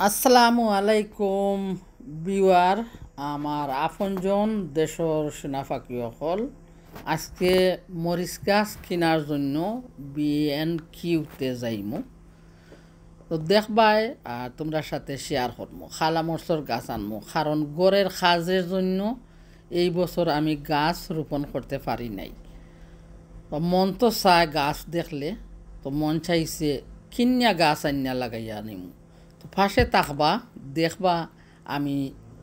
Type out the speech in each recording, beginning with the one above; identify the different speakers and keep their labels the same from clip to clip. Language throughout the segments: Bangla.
Speaker 1: আসসালামু আলাইকুম বিওয়ার আমার আপনজন দেশর সেনাফাকি অকল আজকে মরিচ গাছ কেনার জন্য বিএনকিউতে যাইমু তো দেখবাই আর তোমরা সাথে শেয়ার করবো খালা মরচর গাছ আনমু কারণ গড়ের কাজের জন্য এই বছর আমি গাছ রোপণ করতে পারি নাই তো মন তো চায় গাছ দেখলে তো মন চাইছে কিনিয়া গাছ আনিয়া লাগাইয়া আনিমু তো ফাঁসে তাকবা দেখবা আমি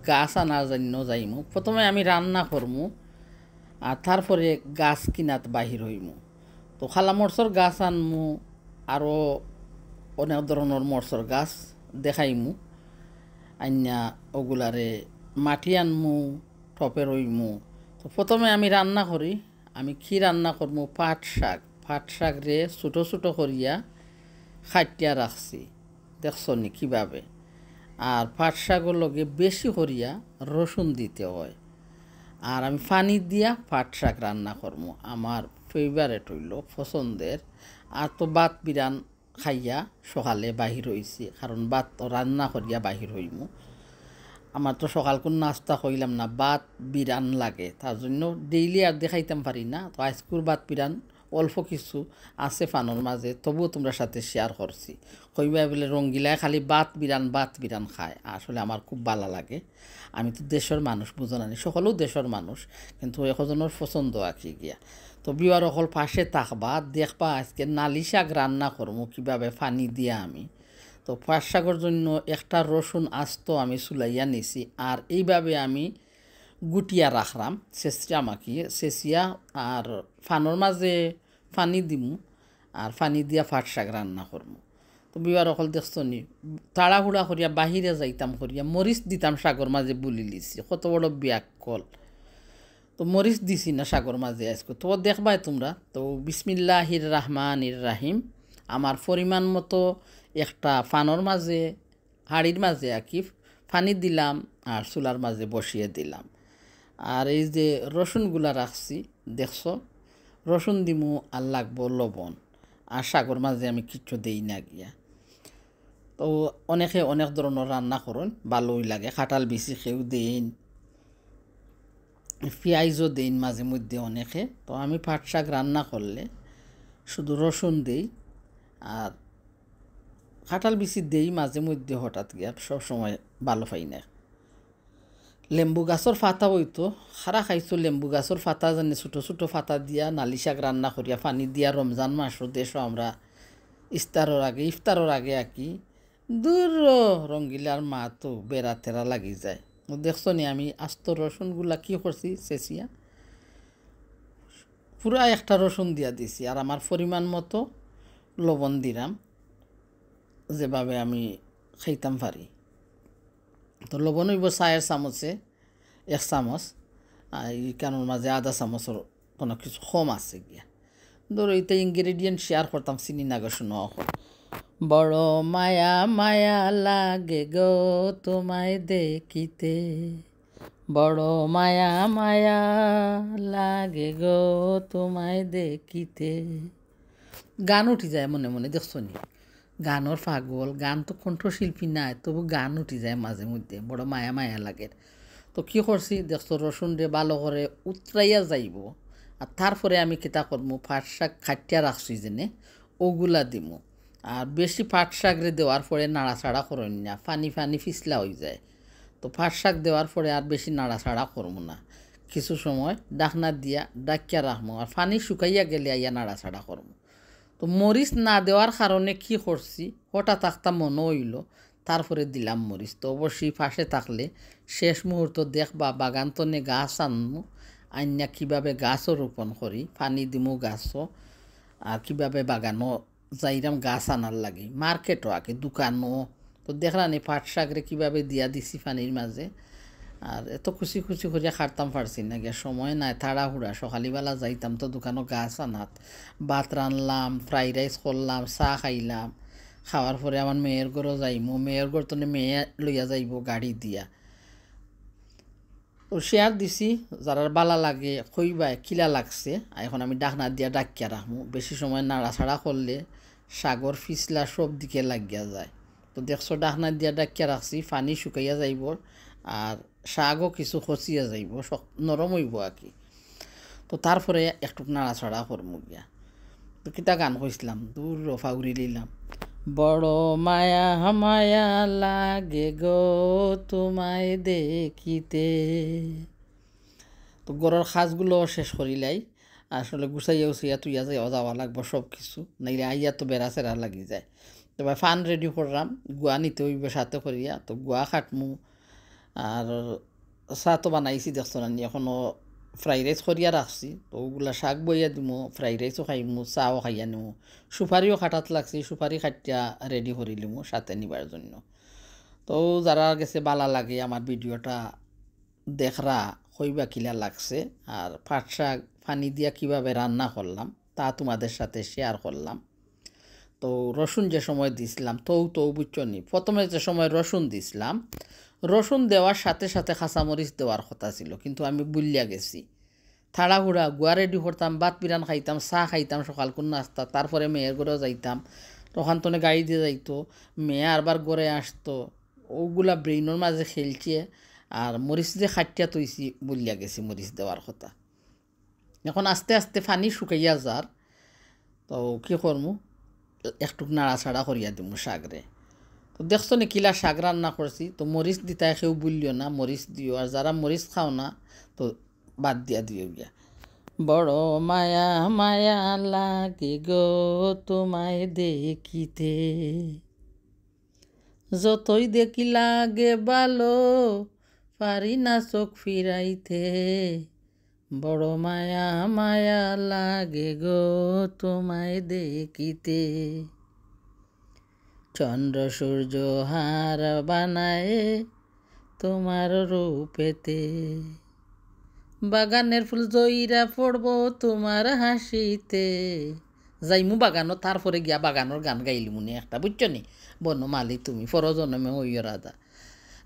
Speaker 1: গাছ আনার জন্য যাইমু প্রথমে আমি রান্না করমু আর তারপরে গাছ কিনাত বাহির হইমু তো খালা মরচর গাছ আনমু আরও অনেক ধরনের মরচর গাছ দেখাইমু আইনা ওগুলারে মাটি আনমু টপে রইমু তো প্রথমে আমি রান্না করি আমি কি রান্না করমু পাট শাক রে ছোটো ছোটো করিয়া খাটিয়া রাখছি দেখছো নি কীভাবে আর পাট শাকের লগে বেশি করিয়া রসুন দিতে হয় আর আমি পানি দিয়া পাট শাক রান্না করমু আমার ফেভারেট হইল পছন্দের আর তো বাত বিরান খাইয়া সকালে বাহির হইছি কারণ বাত রান্না করিয়া বাহির হইমু আমার তো সকাল কোন নাস্তা কইলাম না বাত বিরান লাগে তার জন্য ডেইলি আর দেখাইতাম পারি না তো আজকুর বাত বিরান অল্প কিছু আছে ফানোর মাঝে তবুও তোমরা সাথে শেয়ার করছি কইবা বলে রঙ্গিলায় খালি বাত বিরান খায় আসলে আমার খুব ভালো লাগে আমি তো দেশের মানুষ বুঝো না সকলেও দেশের মানুষ কিন্তু একজনের পছন্দ আঁকি গিয়া তো বিয়ার অকল পাশে তাকবা দেখবা আজকে নালি শাক রান্না করবো কীভাবে পানি দিয়া আমি তো পাট শাকের জন্য একটা রসুন আস্ত আমি চুলাইয়া নিছি আর এইভাবে আমি গুটিয়া রাখলাম চেঁচিয়া আর ফানোর মাঝে পানি দিমু আর পানি দিয়া পাট শাক রান্না করমু তো বিবার অকল দেখছ নি তাড়াহুড়া করিয়া বাহিরে যাইতাম করিয়া মরিচ দিতাম শাকর মাঝে বুলি লিছি কত বড় ব্যাকল তো মরিচ দিছি না শাকর মাঝে আজকে তো দেখবাই তোমরা তো বিসমিল্লাহির রহমানির রাহিম আমার পরিমাণ মতো একটা ফানোর মাঝে হাড়ির মাঝে আঁকি পানি দিলাম আর চুলার মাঝে বসিয়ে দিলাম আর এই যে রসুনগুলা রাখছি দেখছো রসুন দিমু আর লাগবো লবণ আর শাকর মাঝে আমি কিচ্ছু দেই না গিয়া তো অনেকে অনেক ধরনের রান্না করুন ভালোই লাগে খাটাল বেশি খেয়েও দেন পেঁয়াজও দেন মাঝে মধ্যে অনেকে তো আমি পাট শাক রান্না করলে শুধু রসুন দেই আর খাটাল বেশি দেই মাঝে মধ্যে হঠাৎ গিয়া সবসময় ভালো পাই না লেম্বু গাছর ফাতা হইতো খারা খাইছো লেম্বু গাছর ফাতা জানি ছোটো ছোটো ফাতা দিয়া নালি শাক রান্না করিয়া পানি দিয়া রমজান মাসও দেশও আমরা ইফতারের আগে আঁকি দূর রঙ্গিলার মা তো বেড়া তেরা লাগি যায় দেখছো নি আমি আস্ত রসুনগুলা কী করছি চেঁচিয়া পুরা একটা রসুন দিয়া দিছি আর আমার পরিমাণ মতো লবণ দিলাম যেভাবে আমি খাইতাম পারি তো লবণ হইব চায়ের চামচে 1 চামচ এই কানোর মাঝে আধা চামচের কোনো কিছু কম আছে গিয়া ধরো এইটা ইনগ্রেডিয়েন্ট শেয়ার করতাম চিনি না শোনো বড় মায়া মায়া লাগে গো তোমায় দেখিতে বড় মায়া মায়া লাগে গো তোমায় দেখিতে গান উঠি যায় মনে মনে দেখছো নি গানের পাগল গান তো কণ্ঠশিল্পী নাই তবু গান উঠি যায় মাঝে মধ্যে বড় মায়া মায়া লাগে তো কী করছি দেখছো রসুন দিয়ে ভালো করে উতরাইয়া যাইব আর তারপরে আমি কিতা করবো পাট শাক খাটিয়া রাখছি যেনে ওগুলা দিমু আর বেশি পাট শাক রে দেওয়ার পরে নাড়াচাড়া করেন না ফানি ফিসলা হয়ে যায় তো পাট শাক দেওয়ার পরে আর বেশি নাড়াচাড়া করবো না কিছু সময় ডাকনা দিয়া ডাকিয়া রাখবো আর পানি শুকাইয়া গেলে আইয়া নাড়াচাড়া করবো তো মরিচ না দেওয়ার কারণে কি করছি হঠাৎ একটা মনে হইল তারপরে দিলাম মরিচ তো অবশ্যই পাশে থাকলে শেষ মুহূর্ত দেখবা বাগান তনে গাছ আনমু আইনা কীভাবে গাছও রোপণ করি পানি দিমু গাছও আর কীভাবে বাগানও যাইরাম গাছ আনার লাগে মার্কেটও আগে দোকানও তো দেখলাম এই পাট শাকরে কীভাবে দিয়া দিছি পানির মাঝে আর এত খুশি খুশি করিয়া খাটতাম পারছি না গিয়া সময় নাই তাড়াহুড়া সকালবেলা যাইতাম তো দোকানও গাছ আনাত ভাত রানলাম ফ্রাইড রাইস করলাম চাহ খাইলাম খাওয়ার পরে আমার মেয়ের ঘরও যাইমু মেয়ের ঘর তো মেয়ে লইয়া যাইব গাড়ি দিয়া তো শেয়ার দিছি যারা বালা লাগে কইবাই কিলা লাগছে এখন আমি ডাকনা দিয়া ডাকিয়া রাখমু বেশি সময় নাড়াছাড়া করলে সাগর ফিসলা সব দিকে লাগিয়া যায় তো দেখছো ডাকনা দিয়া ডাকিয়া রাখছি, পানি শুকাইয়া যাইব আর শাকও কিছু খসিয়া যাইব, নরম হইব আর কি। তো তারপরে একটু নাড়াছাড়া করমু গিয়া। তো কিতা গান কইছিলাম, দূর রফা উড়ি দিলাম। বড় মায়া মায়া লাগে গো তোমায় দেখিতে। তো গড়ের সাজগুলো শেষ করিলাই, আসলে গুছাইয়া উছাইয়া তুইয়া যাওয়া লাগবো সব কিছু, নাইলে আইয়া তো বেড়া চেরা লাগি যায়। তবে ফান রেডি করলাম, গুয়া নিতে হইবে সাথে করিয়া। তো গুয়া খাটমু আর চা তো বানাইছি দেখছো না, এখনও ফ্রাইড রাইস করিয়া রাখছি। তো ওগুলা শাক বইয়া দিমু, ফ্রাইড রাইসও খাইমু, চাও খাইয়া নিমু, সুপারিও খাটাত লাগছি, সুপারি খাটিয়া রেডি করি লিমু সাথে নিবার জন্য। তো যারা গেছে বালা লাগে আমার ভিডিওটা দেখরা হইবা কিলা লাগছে, আর পাট শাক পানি দিয়া কিভাবে রান্না করলাম তা তোমাদের সাথে শেয়ার করলাম। তো রসুন যে সময় দিছিলাম তো বুঝছো নি, প্রথমে যে সময় রসুন দিছিলাম, রসুন দেওয়ার সাথে সাথে কাঁচামরিচ দেওয়ার কথা ছিল, কিন্তু আমি বুলিয়া গেছি। তাড়াহুড়া গুয়া রেডি করতাম, ভাত বিরান খাইতাম, চা খাইতাম, সকালকুন নাস্তা, তারপরে মেয়ের ঘরেও যাইতাম। তখন তো গাড়ি দিয়ে যাইতো, মেয়ে আরবার ঘরে আসতো, ওগুলা ব্রেইনের মাঝে খেলছে। আর মরিচ যে খাটিয়া তৈছি বুলিয়া গেছি মরিচ দেওয়ার কথা। এখন আস্তে আস্তে পানি শুকাইয়া যার, তো কী করমু, একটু নাড়াছাড়া করিয়া দিমু শাকরে। তো দেখছো নি কিলা শাক রান্না করছি। তো মরিচ দিতাই কেউ বললিও না, মরিচ দিও, আর যারা মরিচ খাও না তো বাদ দিয়া দিও গিয়া। বড় মায়া মায়া লাগে গো তোমায় দেখিতে, যতই দেখি লাগে ভালো পারি না চোখ ফিরাইতে। বড় মায়া মায়া লাগে গো তোমায় দেখিতে, চন্দ্র সূর্য হার বানায় তোমার রূপেতে। বাগানের ফুল জইরা পড়ব তোমার হাসিতে। যাইমু বাগানো, তারপরে গিয়া বাগানোর গান গাইলিমুনি একটা, বুঝছো নি, বনমালি তুমি পরজনমে হইয় রাধা,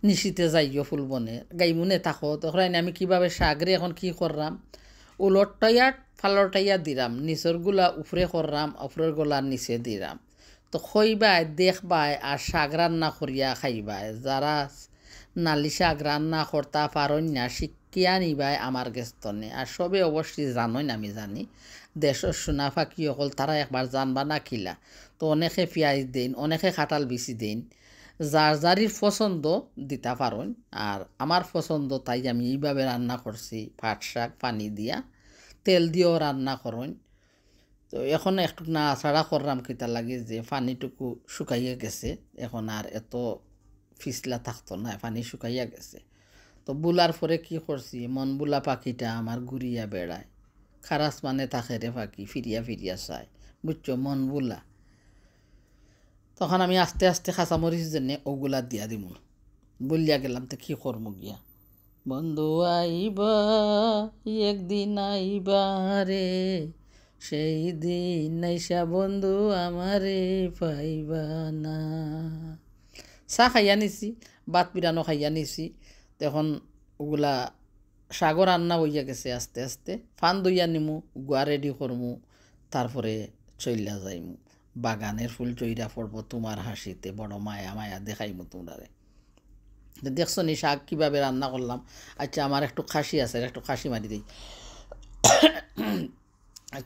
Speaker 1: নিশিতে যাইও ফুল বনে গাইমুনে থাকো। তখন আমি কিভাবে শাকরে এখন কি করলাম, উলটটাইয়া ফালটাইয়া দিলাম, নিচের গুলা উপরে করলাম, উপরের গোলার নিচে দিলাম। তো খইবাই দেখবাই আর শাক রান্না করিয়া খাইবাই। যারা নালি শাক রান্না করতা পারন না শিক্ষিয়া নিবাই আমার গেস্তনে। আর সবে অবশ্যই জানোই, আমি জানি দেশের সোনা ফাঁকি অকল তারা একবার জানবা না খিলা। তো অনেকে পেঁয়াজ দেন, অনেকে খাটাল বেশি দেন, যার যারির পছন্দ দিতে পারেন। আর আমার পছন্দ তাই আমি এইভাবে রান্না করছি, পাট শাক পানি দিয়া তেল দিয়েও রান্না করেন। তো এখন একটু নাড়াচাড়া করলাম কিতা লাগে যে পানিটুকু শুকাইয়া গেছে, এখন আর এত ফিসলা থাকতো না, পানি শুকাইয়া গেছে। তো বুলার পরে কি করছি, মন বুলা পাখিটা আমার ঘুরিয়া বেড়ায়, খারাস মানে থাকে রে পাখি ফিরিয়া ফিরিয়া চায়, বুঝছো, মন বুলা। তখন আমি আস্তে আস্তে কাঁচামরিচ জেনে ওগুলা দিয়া দিমু, বলিয়া গেলাম। তো কী করবো গিয়া, বন্ধু আইবা একদিন আইবা রে, সেই দিন নাইসা বন্ধু আমারে পাইবা না। চা খাইয়া নিছি, ভাত পিরানো খাইয়া নিছি। তখন ওগুলা শাগর রান্না হইয়া গেছে। আস্তে আস্তে ফান দইয়া নিমু, গুয়া রেডি করমু, তারপরে চইলা যাইমু। বাগানের ফুল চইরা পড়বো তোমার হাসিতে, বড় মায়া মায়া দেখাইমু তোমরারে। দেখছো নি শাক কীভাবে রান্না করলাম। আচ্ছা, আমার একটু খাসি আছে, একটু খাসি মারি দিই।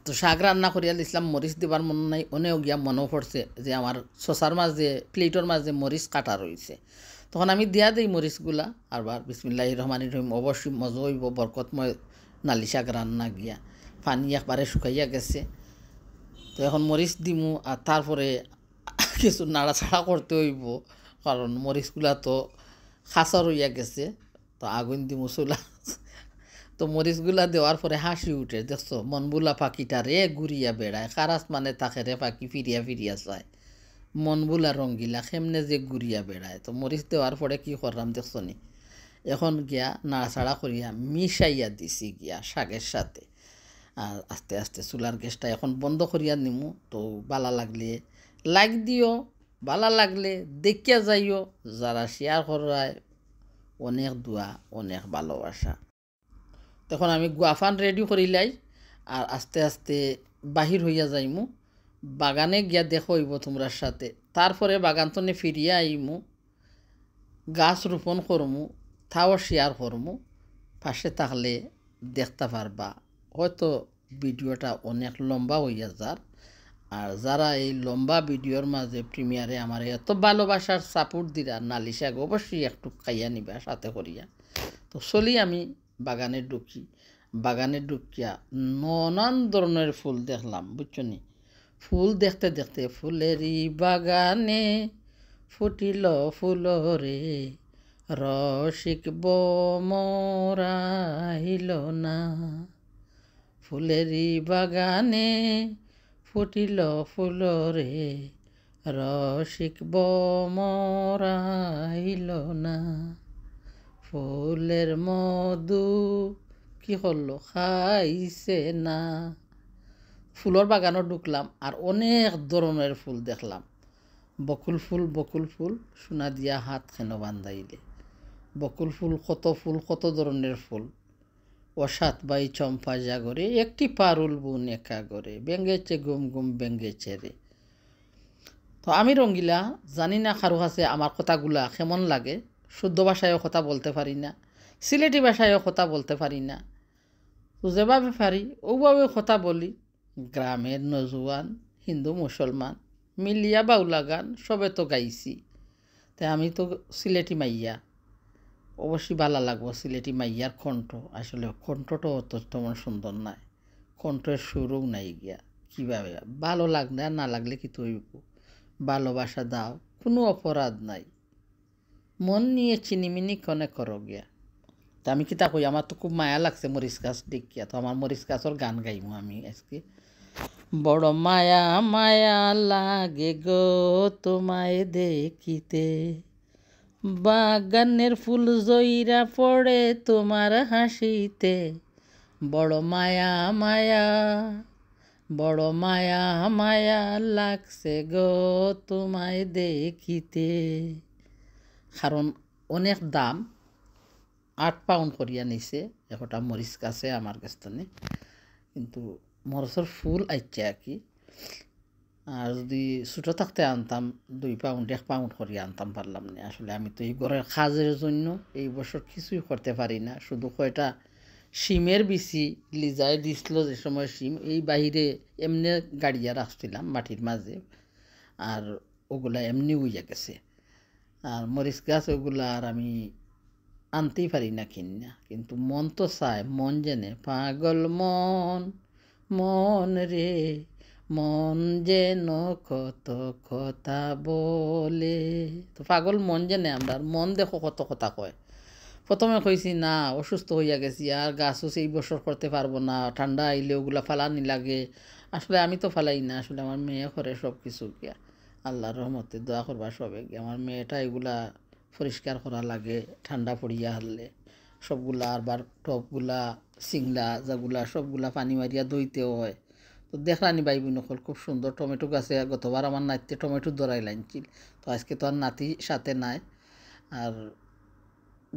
Speaker 1: তো শাক রান্না করিয়া দিছিলাম, মরিচ দিবার মন নাই, অনেও গিয়া মনেও পড়ছে যে আমার শশার মাঝে প্লেটর মাঝে মরিচ কাটা রয়েছে। তখন আমি দিয়া দিই মরিচগুলা, আরবার বিসমিল্লাহির রহমানির রহিম। অবশ্যই মজা হইব, বরকতময় নালি শাক রান্না গিয়া। পানি একবারে শুকাইয়া গেছে। তো এখন মরিচ দিমু, আর তারপরে কিছু নাড়াচাড়া করতে হইব, কারণ মরিচগুলা তো খাঁচা রইয়া গেছে। তো আগুন দিমু চুলা। তো মরিচগুলা দেওয়ার পরে হাসি উঠে, দেখছো মনবুলা পাখিটা রে ঘুরিয়া বেড়ায়, খারাস মানে তাকে রে পাখি ফিরিয়া ফিরিয়া চায়, মনবুলা রঙ্গিলা কেমনে যে ঘুরিয়া বেড়ায়। তো মরিচ দেওয়ার পরে কী করলাম দেখছো নি, এখন গিয়া নাড়াচাড়া করিয়া মিশাইয়া দিছি গিয়া শাকের সাথে। আর আস্তে আস্তে চুলার গ্যাসটা এখন বন্ধ করিয়া নিমু। তো বালা লাগলে লাইক দিও, বালা লাগলে দেখিয়া যাইও, যারা শেয়ার করায় অনেক দোয়া, অনেক ভালোবাসা। তখন আমি গুয়াফান রেডি করিলাই, আর আস্তে আস্তে বাহির হইয়া যাইমু। বাগানে গিয়া দেখো হইব তোমরার সাথে তারপরে বাগানতনে ফিরিয়া আইমু, গাছ রোপণ করমু, তাও শেয়ার করমু। পাশে থাকলে দেখতে পারবা। হয়তো ভিডিওটা অনেক লম্বা হইয়া যার, আর যারা এই লম্বা ভিডিওর মাঝে প্রিমিয়ারে আমার এত ভালোবাসার সাপোর্ট দিরা নালিশাগ অবশ্যই একটু খাইয়া নিবা সাথে করিয়া। তো চলি আমি বাগানে ঢুকি। বাগানে ঢুকিয়া নানান ধরনের ফুল দেখলাম, বুঝছো নি? ফুল দেখতে দেখতে ফুলেরই বাগানে ফুটিল ফুল রে, রসিক মোরাইল না। ফুলেরই বাগানে ফুটিল ফুল রে, রসিক মোরাইল না। ফুলের মধু কি হলো খাইছে না। ফুলের বাগানও ঢুকলাম আর অনেক ধরনের ফুল দেখলাম। বকুল ফুল সোনা দিয়া হাত কেন বান্ধাইলে। বকুল ফুল কত ধরনের ফুল। অসাত বাই চম্পা জাগরে, একটি পারুল বুন একা করে, বেঙ্গেছে গুম গুম বেঙ্গেছে রে। তো আমি রঙ্গিলা, জানি না কারো কাছে আমার কথাগুলা কেমন লাগে। শুদ্ধ ভাষায়ও কথা বলতে পারি না, সিলেটি ভাষায়ও কথা বলতে পারি না। তো যেভাবে পারি ওভাবে কথা বলি। গ্রামের নজওয়ান, হিন্দু মুসলমান মিলিয়া বাউলা গান সবে তো গাইছি। তাই আমি তো সিলেটি মাইয়া, অবশ্যই ভালো লাগবো সিলেটি মাইয়ার কণ্ঠ। আসলে কণ্ঠটাও অত তেমন সুন্দর নাই, কণ্ঠের সুরও নাই গিয়া। কীভাবে ভালো লাগলে আর না লাগলে কি তৈব। ভালোবাসা দাও, কোনো অপরাধ নাই, মন নিয়ে চিনিমিনি কনে করো গিয়া। তা আমি কিতা কই, আমার তো খুব মায়া লাগছে মরিচ গাছ দেখিয়া। তো আমার মরিচ গাছের গান গাইমু আমি আজকে। বড় মায়া মায়া লাগে গো তোমায় দেখিতে, বাগানের ফুল জইরা পড়ে তোমার হাসিতে। বড় মায়া মায়া, বড় মায়া মায়া লাগছে গো তোমায় দেখিতে। কারণ অনেক দাম, 8 পাউন্ড করিয়া নিছে একটা মরিচ গাছে আমার কাছে। কিন্তু মরচর ফুল আইছে আর কি। আর যদি ছোটো থাকতে আনতাম 2 পাউন্ড 1 পাউন্ড করিয়া আনতাম, পারলাম না। আসলে আমি তো এই ঘরের কাজের জন্য এই বছর কিছুই করতে পারি না। শুধু কয়টা শিমের বিচি লিজায় দিছিল যে সময় শিম, এই বাহিরে এমনি গাড়িয়া রাখছিলাম মাটির মাঝে, আর ওগুলা এমনি উইয়া গেছে। আর মরিচ গাছ ওগুলা আর আমি আনতেই পারি না কিনা। কিন্তু মন তো চায়, মন জেনে পাগল মন, মন রে মন যেন কত কথা বলে। তো পাগল মন জেনে আমরা মন দেখো কত কথা কয়। প্রথমে কইছি না অসুস্থ হইয়া গেছি, আর গাছও সেই বছর করতে পারবো না, ঠান্ডা আইলে ওগুলা ফালানি লাগে। আসলে আমি তো ফালাই না, আসলে আমার মেয়ে করে সব কিছু গিয়া। আল্লাহর রহমতে দোয়া করবা সবে গিয়া। আমার মেয়েটা এগুলা পরিষ্কার করা লাগে ঠান্ডা পড়িয়া হারলে সবগুলা। আবার টপগুলা সিংলা যেগুলা সবগুলা পানি মারিয়া দইতেও হয়। তো দেখলানি ভাই বোন নকল খুব সুন্দর টমেটো গাছে গতবার আমার নাতিতে টমেটো ধরাই লাইনছিল। তো আজকে তো আর নাতি সাথে নাই, আর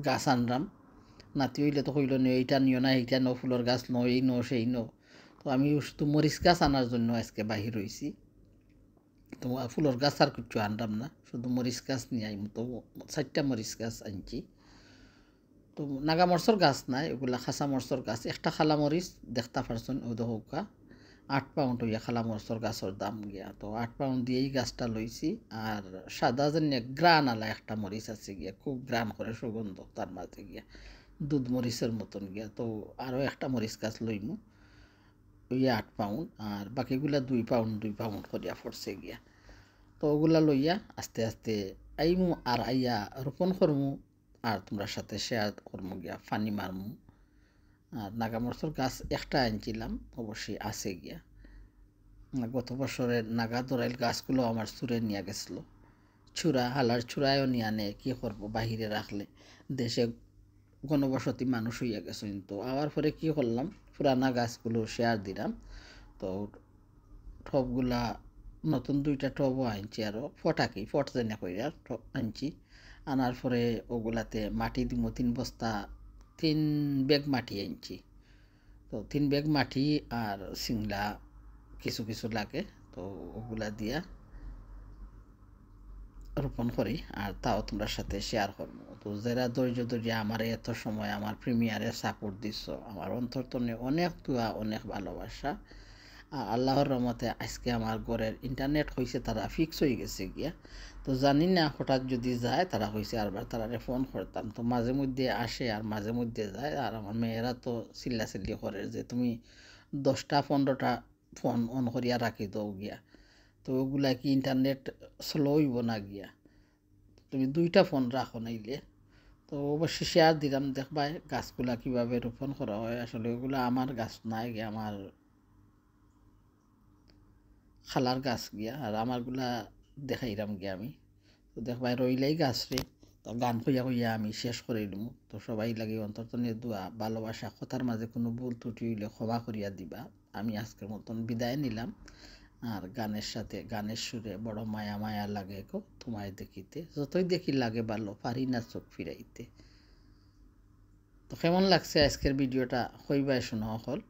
Speaker 1: গাছ আনলাম। নাতি হইলে তো কইল নি এইটা নিও না, এইটা নো, ফুলের গাছ নো, এই নো সেই নো। তো আমি শুধু মরিচ গাছ আনার জন্য আজকে বাহির হয়েছি। তো ফুলের গাছ আর কিছু আনলাম না, শুধু মরিচ গাছ নিয়ে আইম। তো 4টা মরিচ গাছ আনছি। তো নাগা মরচর গাছ নাই, ওগুলা খাসা মরচর গাছ। একটা খালা মরিচ দেখতে পারছেন ও দোকা 8 পাউন্ড হইয়া খালা মরচর গাছের দাম গিয়া। তো 8 পাউন্ড দিয়েই গাছটা লইছি। আর সাদা যেন গ্রান আলা একটা মরিচ আছে গিয়া, খুব গ্রান করে সুগন্ধ তার মাঝে গিয়া, দুধ মরিচের মতন গিয়া। তো আরও একটা মরিচ গাছ লইমু, ওই 8 পাউন্ড। আর বাকিগুলা 2 পাউন্ড 2 পাউন্ড করিয়া পড়ছে গিয়া। তো ওগুলা লইয়া আস্তে আস্তে আইমু, আর আইয়া রোপণ করমু, আর তোমরা সাথে শেয়ার করমু গিয়া, পানি মারমু। আর নাগামরচর গাছ একটা আনছিলাম, অবশ্যই আছে গিয়া। গত বছরের নাগা দরাইল গাছগুলো আমার চুরে নিয়ে গেছিলো। চূড়া হালার চূড়ায়ও নিয়ে আনে, কী করবো বাহিরে রাখলে। দেশে ঘনবসতি মানুষ হইয়া গেছে। কিন্তু আবার পরে কী করলাম, পুরানা গাছগুলো শেয়ার দিলাম। তো টবগুলা নতুন 2টা টবও আনছি, আরও ফটাকি ফট যেনে কইরা টব আনছি। আনার পরে ওগুলাতে মাটি দিব 3 বস্তা, 3 ব্যাগ মাটি আনছি। তো 3 ব্যাগ মাটি আর সিংলা কিছু কিছু লাগে। তো ওগুলা দিয়া রোপণ করি আর তাও তোমরা সাথে শেয়ার করবো। তো যারা ধৈর্য ধরে আমার এত সময় আমার প্রিমিয়ারে সাপোর্ট দিচ্ছ, আমার অন্তর তনে অনেক দোয়া, অনেক ভালোবাসা। আল্লাহর রহমতে আজকে আমার ঘরের ইন্টারনেট হয়েছে, তারা ফিক্স হয়ে গেছে গিয়া। তো জানি না হঠাৎ যদি যায় তারা হয়েছে আরবার তারারে ফোন করতাম, তো মাঝে মধ্যে আসে আর মাঝে মধ্যে যায়। আর আমার মেয়েরা তো চিল্লাচিল্লি করে যে তুমি 10টা 15টা ফোন অন করিয়া রাখি দাও গিয়া, তো ওগুলা কি ইন্টারনেট স্লো হইব না গিয়া, তুমি 2টা ফোন রাখো নাইলে। তো অবশ্যই শেয়ার দিলাম, দেখবাই গাছগুলা কিভাবে রোপণ করা হয়। আসলে ওগুলা আমার গাছ নাই গিয়া, আমার খালার গাছ গিয়া, আর আমারগুলা দেখাইলাম গিয়া আমি। তো দেখবাই রইলেই গাছ রে। তো গান কইয়া কইয়া আমি শেষ করে দিমু। তো সবাই লাগে অন্তত নিয়ে দোয়া ভালোবাসা, কথার মাঝে কোনো ভুল ত্রুটি হইলে ক্ষমা করিয়া দিবা। আমি আজকের মতন বিদায় নিলাম। আর গানের সাথে গানের সুরে বড় মায়া মায়া লাগে গো তোমায় দেখিতে, যতই দেখি লাগে ভালো পারি না চোখ ফিরাইতে। তো কেমন লাগছে আজকের ভিডিওটা কইবাই শোনা হল,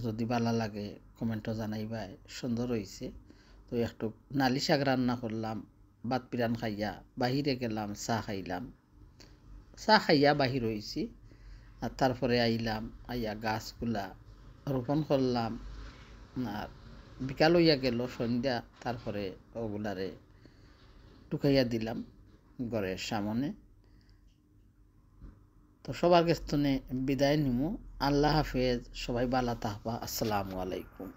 Speaker 1: যদি ভালো লাগে কমেন্টও জানাইবাই। সুন্দর হয়েছে। তো একটু নালি শাক রান্না করলাম, ভাত পিরান খাইয়া বাহিরে গেলাম, চা খাইলাম, চা খাইয়া বাহির হয়েছি। আর তারপরে আইলাম, আইয়া গাছগুলা রোপণ করলাম। আর বিকাল হইয়া গেল সন্ধ্যা, তারপরে ওগুলারে টুকাইয়া দিলাম ঘরের সামনে। তো সবার কাছ থেকে বিদায় নিমু। আল্লাহ হাফেজ, সবাই ভালো থাকবা। আসসালামু আলাইকুম।